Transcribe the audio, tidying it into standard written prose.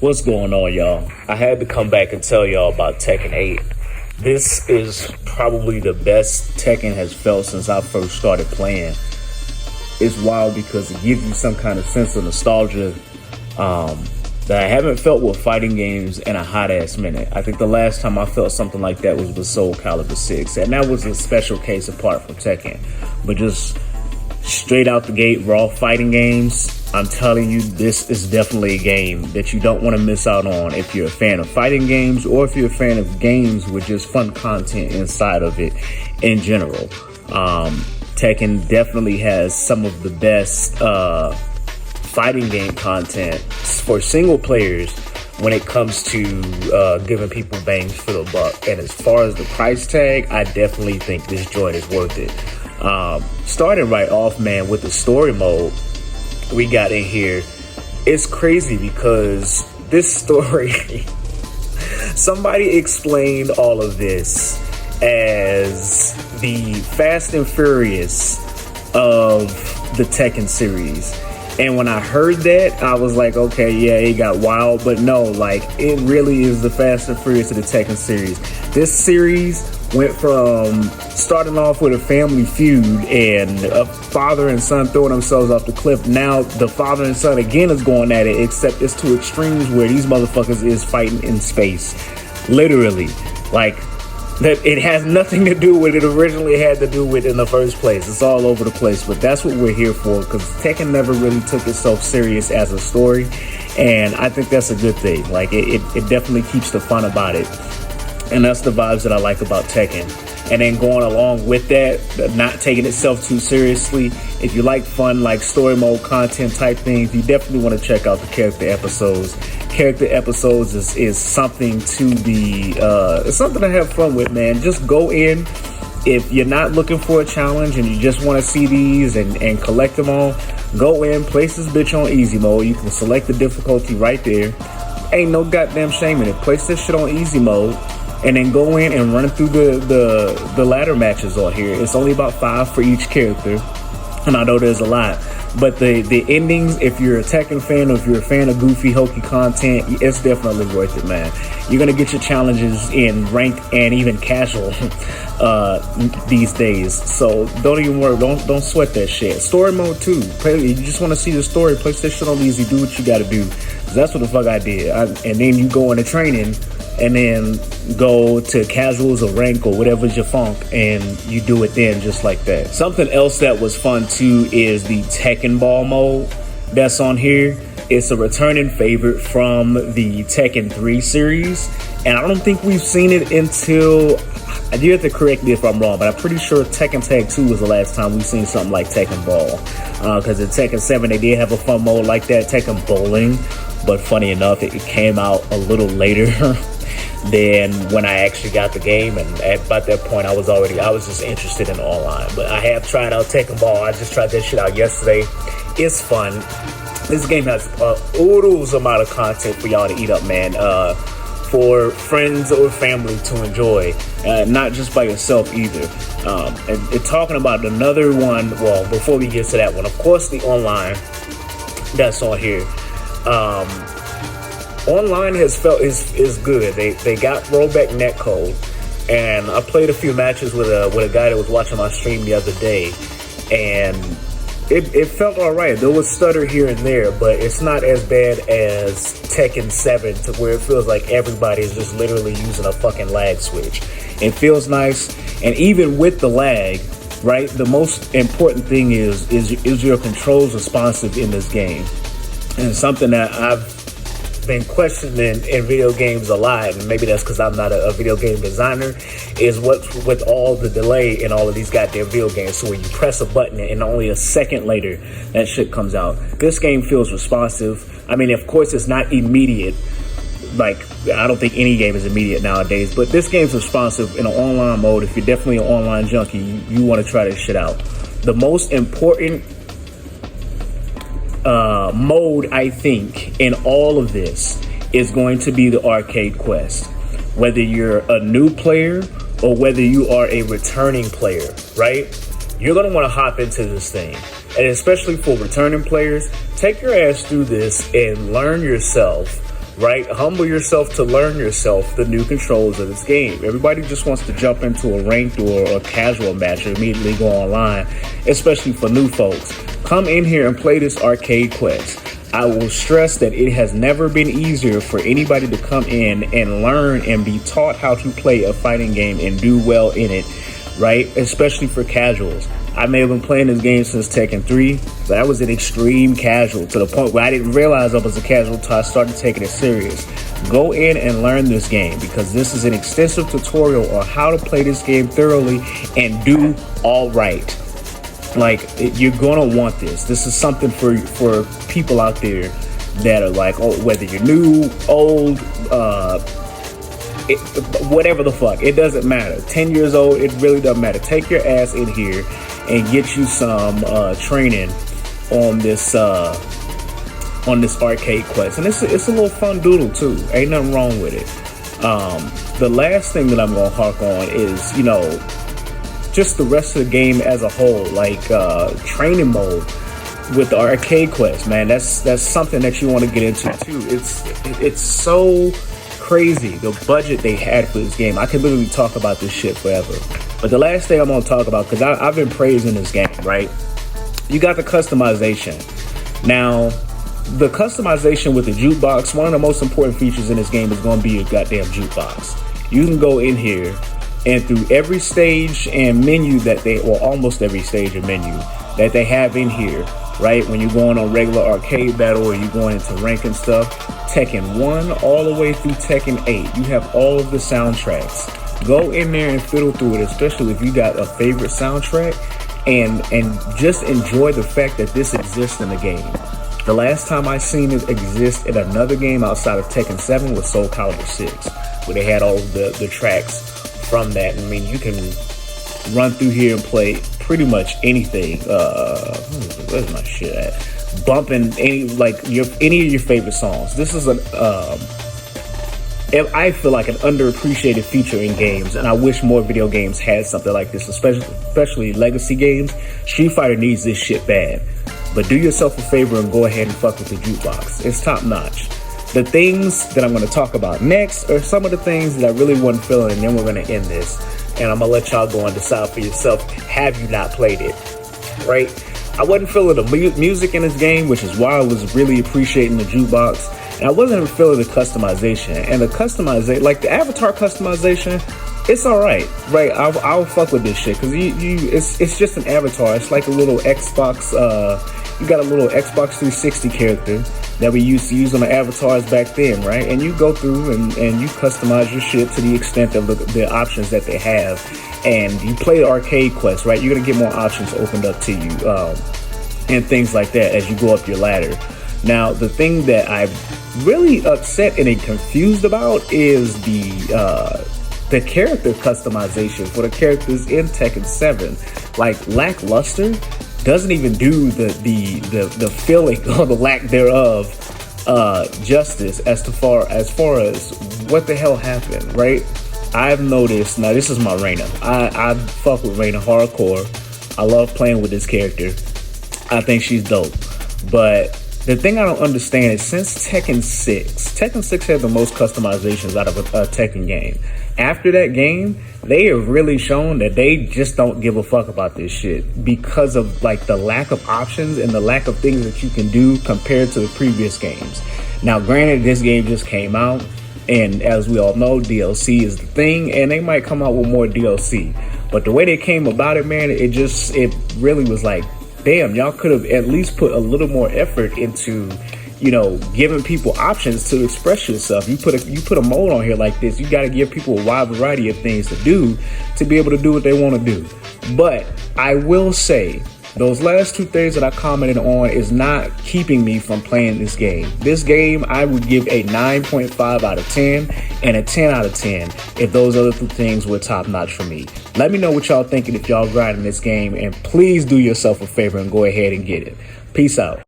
What's going on, y'all? I had to come back and tell y'all about Tekken 8. This is probably the best Tekken has felt since I first started playing. It's wild because it gives you some kind of sense of nostalgia that I haven't felt with fighting games in a hot ass minute. I think the last time I felt something like that was with Soul Calibur 6, and that was a special case apart from Tekken. But just straight out the gate, raw fighting games, I'm telling you, this is definitely a game that you don't want to miss out on if you're a fan of fighting games or if you're a fan of games with just fun content inside of it in general. Tekken definitely has some of the best fighting game content for single players when it comes to giving people bangs for the buck. And as far as the price tag, I definitely think this joint is worth it. Starting right off, man, with the story mode we got in here, it's crazy because this story, somebody explained all of this as the Fast and Furious of the Tekken series. And when I heard that, I was like, okay, yeah, it got wild. But no, like, it really is the Fast and Furious of the Tekken series. This series went from starting off with a family feud and a father and son throwing themselves off the cliff. Now the father and son again is going at it, except it's to extremes where these motherfuckers is fighting in space. Literally. Like, that it has nothing to do with it originally had to do with in the first place. It's all over the place, but that's what we're here for, because Tekken never really took itself serious as a story, and I think that's a good thing. Like, it definitely keeps the fun about it, and that's the vibes that I like about Tekken. And then going along with that, not taking itself too seriously, if you like fun, like story mode content type things, you definitely want to check out the character episodes. Character episodes is something to be, it's something to have fun with, man. Just go in. If you're not looking for a challenge and you just want to see these and collect them all, go in, place this bitch on easy mode. You can select the difficulty right there. Ain't no goddamn shame in it. Place this shit on easy mode. And then go in and run through the ladder matches on here. It's only about 5 for each character, and I know there's a lot. But the endings, if you're a Tekken fan or if you're a fan of goofy, hokey content, it's definitely worth it, man. You're gonna get your challenges in ranked and even casual these days. So don't even worry. Don't sweat that shit. Story mode too. You just want to see the story. Place that shit on easy. Do what you got to do. That's what the fuck I did. And then you go into training. And then go to casuals or rank or whatever's your funk, and you do it then just like that. Something else that was fun too is the Tekken Ball mode that's on here. It's a returning favorite from the Tekken 3 series, and I don't think we've seen it until, you have to correct me if I'm wrong, but I'm pretty sure Tekken Tag 2 was the last time we've seen something like Tekken Ball. Because in Tekken 7 they did have a fun mode like that, Tekken Bowling, but funny enough, it came out a little later than when I actually got the game, and at about that point I was just interested in online. But I have tried out Tekken Ball. I just tried that shit out yesterday. It's fun. This game has oodles amount of content for y'all to eat up, man, for friends or family to enjoy, not just by yourself either. And talking about another one, well, before we get to that one, of course the online that's on here. Online is good. They got rollback netcode, and I played a few matches with a guy that was watching my stream the other day, and it felt all right. There was stutter here and there, but it's not as bad as Tekken 7, to where it feels like everybody is just literally using a fucking lag switch. It feels nice, and even with the lag, right, the most important thing is your controls responsive in this game, and something that I've been questioning in video games a lot, and maybe that's because I'm not a video game designer, is what's with all the delay in all of these goddamn video games. So when you press a button and only a second later that shit comes out, this game feels responsive. I mean, of course it's not immediate, like I don't think any game is immediate nowadays, but this game's responsive in an online mode. If you're definitely an online junkie, you want to try this shit out. The most important mode, I think, in all of this is going to be the arcade quest. Whether you're a new player or whether you are a returning player, right? You're going to want to hop into this thing. And especially for returning players, take your ass through this and learn yourself right? Humble yourself to learn yourself the new controls of this game. Everybody just wants to jump into a ranked or a casual match or immediately go online, especially for new folks. Come in here and play this arcade quest. I will stress that it has never been easier for anybody to come in and learn and be taught how to play a fighting game and do well in it, right? Especially for casuals. I may have been playing this game since Tekken 3, but I was an extreme casual to the point where I didn't realize I was a casual until I started taking it serious. Go in and learn this game because this is an extensive tutorial on how to play this game thoroughly and do all right. Like, you're gonna want this. This is something for people out there that are like, oh, whether you're new, old, whatever the fuck, it doesn't matter. 10 years old, it really doesn't matter. Take your ass in here and get you some training on this arcade quest, and it's a little fun doodle too. Ain't nothing wrong with it. The last thing that I'm gonna hark on is, you know, just the rest of the game as a whole, like training mode with the arcade quest. Man, that's something that you want to get into too. It's so crazy the budget they had for this game. I could literally talk about this shit forever. But the last thing I'm gonna talk about, because I've been praising this game, right? You got the customization. Now, the customization with the jukebox, one of the most important features in this game is gonna be your goddamn jukebox. You can go in here and through every stage and menu that or almost every stage and menu that they have in here, right? When you're going on regular arcade battle or you're going into rank and stuff, Tekken 1 all the way through Tekken 8, you have all of the soundtracks. Go in there and fiddle through it, especially if you got a favorite soundtrack, and just enjoy the fact that this exists in the game. The last time I seen it exist in another game outside of Tekken 7 was Soul Calibur 6, where they had all of the tracks from that. I mean, you can run through here and play pretty much anything. Where's my shit at? Bumping any of your favorite songs. This is I feel like an underappreciated feature in games, and I wish more video games had something like this, especially legacy games. Street Fighter needs this shit bad. But do yourself a favor and go ahead and fuck with the jukebox. It's top notch. The things that I'm going to talk about next are some of the things that I really wasn't feeling, and then we're going to end this. And I'm going to let y'all go and decide for yourself, have you not played it, right? I wasn't feeling the music in this game, which is why I was really appreciating the jukebox. And I wasn't even feeling the customization. And the customization, like the avatar customization, it's all right, right? I'll fuck with this shit because it's just an avatar. It's like a little Xbox. You got a little Xbox 360 character that we used to use on the avatars back then, right? And you go through and you customize your shit to the extent of the options that they have. And you play the arcade quest, right? You're gonna get more options opened up to you and things like that as you go up your ladder. Now, the thing that I'm really upset and confused about is the character customization for the characters in Tekken 7. Like, lackluster, doesn't even do the feeling or the lack thereof justice as far as what the hell happened, right? I've noticed, now this is my Reina. I fuck with Reina hardcore. I love playing with this character. I think she's dope. But the thing I don't understand is since Tekken 6 had the most customizations out of a Tekken game. After that game, they have really shown that they just don't give a fuck about this shit because of like the lack of options and the lack of things that you can do compared to the previous games. Now, granted, this game just came out, and as we all know, DLC is the thing, and they might come out with more DLC. But the way they came about it, man, it really was like, damn, y'all could have at least put a little more effort into, you know, giving people options to express yourself. You put a mode on here like this, you got to give people a wide variety of things to do to be able to do what they want to do. But I will say, those last two things that I commented on is not keeping me from playing this game. This game, I would give a 9.5 out of 10 and a 10 out of 10 if those other two things were top notch for me. Let me know what y'all thinking if y'all grinding this game, and please do yourself a favor and go ahead and get it. Peace out.